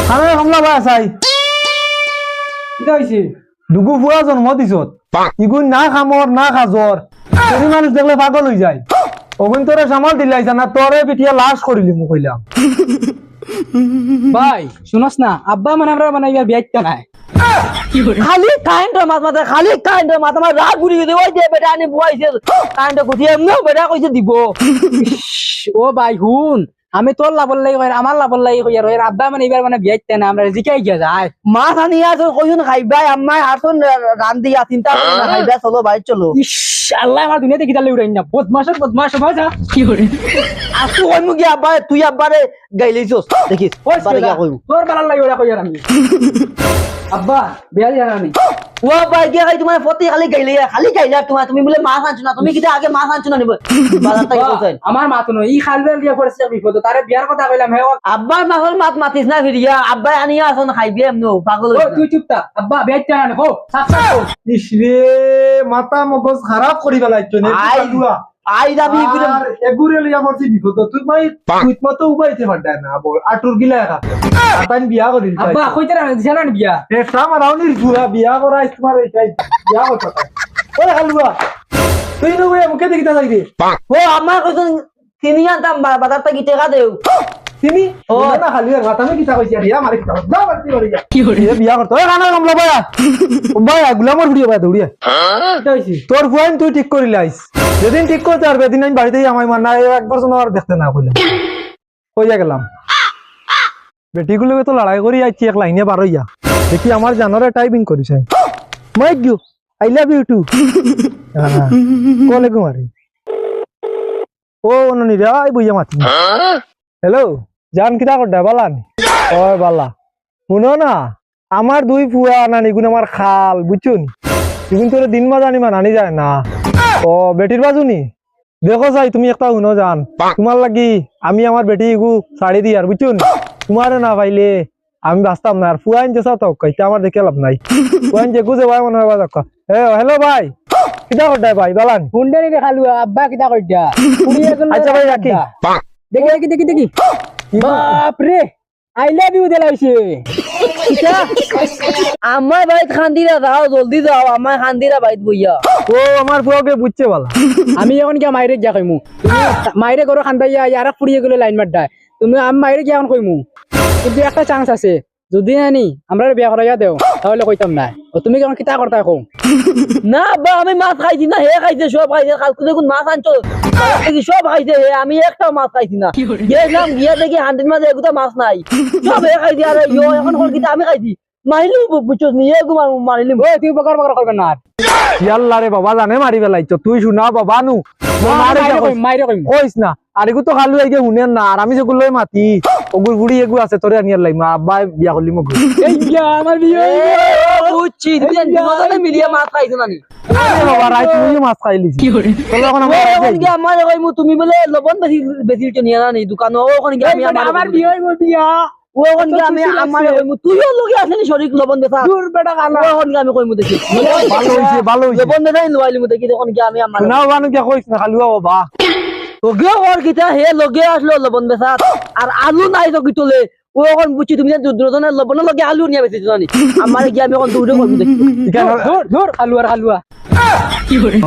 খানা হামলা ভাই আছাই কিটা হইছে দুগু ফুয়া জন্ম দিছত ইগুন না খামর না খাজর সেই মানুষ দেখলে পাগল হয়ে যায় ওগুন তোরে সামাল দিলাইছা না তোরে পিঠিয়া লাশ করিলি মু কইলাম ভাই শুনস না আব্বা মানে আমরা মানে ইয়ার বিয়াইতা নাই খালি কারেন্টের মাথা খালি কারেন্টের মাথা আমার রাগ ঘুরিয়ে দেবো যে বেটা আনি বুয়াইছে কারেন্টে গুছিয়ে এমনিও বেটা কইছে দিব ও ভাই হুন আমি তোর লাভর লাগি কই আমার লাভর লাগি কই আর আব্বা মানে এবার মানে বিয়াইতা না আমরা জিকাই গিয়া যায় মাছ আনি আসুন কইছুন খাইবাই আম্মাই আসুন রান্ধি চিন্তা করে না খাইবা চলো ভাই চলো ইস আল্লাহ আমার দুনিয়াতে কিতালে উড়াই না বদমাশ ভাই যা কি করে আসু কইমু কি আব্বা তুই আব্বারে গাইলেছস দেখিস আব্বারে কি কইমু তোর বালার লাগি ওরা কই আর আমি আব্বা বিয়া দিয়া আমি ও আব্বা কি খাই তোমার ফতি খালি গাইলা তোমার তুমি বলে মাছ আনছো না তুমি কিটা আগে মাছ আনছো না নিব বাজারটা কি কইছেন আমার মা তো নই ই খালবে দিয়া পড়ছে বিপদ তারে বিয়ার কথা কইলাম হে আব্বার মাছর মাছ মাতিস না ফিরিয়া আব্বাই আনিয়া আসুন খাইবি এমনো পাগল ও তুই চুপ থাক আব্বা বিয়াইতা না হো সাত ইসরে মাথা মগজ খারাপ করি বেলাইছো নে আই দাবি করে আর এগুরে লইয়া মরছি বিপদ তুই মাই তুই মতো উবাইতে পারডায় না বল আটুর গিলা একা আতান বিয়া করিল আব্বা কইতে না দিছানা বিয়া এটা মারাউনির পুরা বিয়া করাই তোমার এইটাই বিয়া কথা ওরে খালুয়া তুই নবে মুকে দেখিতা যাইবি ও আমার কইছুন তিনি আনতাম বাজারটা কি টাকা দেও তুমি ও না খালুয়া কথা আমি কিতা কইছি রিয়া মারি কিতা যা বাড়তি করি কি করে বিয়া করতে ওই কানা কামলা ভাইয়া ভাইয়া গুলামর ভিডিও ভাই দৌড়িয়া এটা হইছে তোর ফোন তুই ঠিক করি লাইস যেদিন ঠিক করতে পারবে এদিন আমি বাড়িতেই আমায় মার না একবার শোনো আর দেখতে না কইলাম কইয়া গেলাম বেটিগুলোকে তো লড়াই করি আইছি এক লাইনে বার হইয়া দেখি আমার জানরে টাইপিং করিস মাইক you I love you too কলে কুমারি ও ননি রে আই বুইয়া মাতি হ্যালো জান কিতা করডা বালান ওই বালা শুনো না আমার দুই ফুয়া নানি গুণ আমার খাল বুঝছো নি ইগুন তোর দিন মা জানি মা নানি যায় না ও বেটির বাজুনি দেখো চাই তুমি একটা শুনো জান তোমার লাগি আমি আমার বেটি ইগু শাড়ি দি আর বুঝছো নি তোমার না পাইলে আমি বাঁচতাম না আর ফুয়াইন যে চাও কইতে আমার দেখে লাভ নাই ফুয়াইন যে গুজে ভাই মনে হয় বাজাক হ্যালো ভাই কিতা করডা ভাই বালান হুন্ডারি দেখালু আব্বা কিতা কইতা আচ্ছা ভাই রাখি দেখি বাপ রে আই লাভ ইউ দেলাইছে আমার বাড়িতে খান্দিরা যাও জলদি যাও আমার খান্দিরা বাড়িতে বইয়া ও আমার ফুয়াকে বুঝছে বালা আমি এখন গিয়া মাইরে যা কইমু মাইরে ঘর খান্দাইয়া ইয়ারা ফুড়িয়ে গেলে লাইন মারডায় তুমি আমি মাইরে গিয়া এখন কইমু কিন্তু একটা চান্স আছে যদি নানি আমরা বিয়া করাইয়া দেও তাহলে কইতাম না তুমি কেমন কিতা করতা কও না বা আমি মাছ খাইছি না হে খাইছে সব খাইছে কালকে দেখুন মাছ আনছো সব খাইছে হে আমি একটাও মাছ খাইছি না গেলাম গিয়া দেখি হান্ডির মাঝে এগুলো মাছ নাই সব হে খাইছি আর এখন কিতা আমি খাইছি মারিলু বুঝছো নি এগু মারিলিম ওই তুই বকর করবে না ইয়াল্লা রে বাবা জানে মারি বেলাইছো তুই শুনা বাবা নু মাইরে কইম কইস না আর এগু তো খালু আইগে শুনেন না আর আমি যেগুলো মাতি ওগুর বুড়ি এগু আছে তোরে আনিয়ার লাগি মা আব্বা বিয়া করলি মগু এইয়া আমার বিয়ে বুঝছি তুমি দুজনে মিলিয়ে মাছ খাইছো না নি বাবা রাই তুই মাছ খাইলিস কি করে তোর এখন ওখান গিয়ে আমার কইমু তুমি বলে লবণ বেশি বেশি নিয়ে না নি দোকান ওখানে গিয়ে আমি আমার বিয়ে হইব বিয়া ওখানে গিয়ে আমি আমার কইমু তুইও লগে আসেনি শরীর লবণ বেচা দূর বেটা কানা ওখানে গিয়ে আমি কইমু দেখি ভালো হইছে লবণ বেচাই লইলিমু দেখি ওখানে গিয়ে আমি আমার না বানু কে কইস না খালু বাবা তোকে ওর কিটা হে লগে আসলো লবণ বেচা আর আলু নাই তো কিতলে ও এখন বুঝছি তুমি দুজনের লবণ লগে আলু নিয়ে বেচি জানি আমার গিয়ে আমি এখন দৌড়ে কইমু দেখি দূর দূর আলুয়া কি করে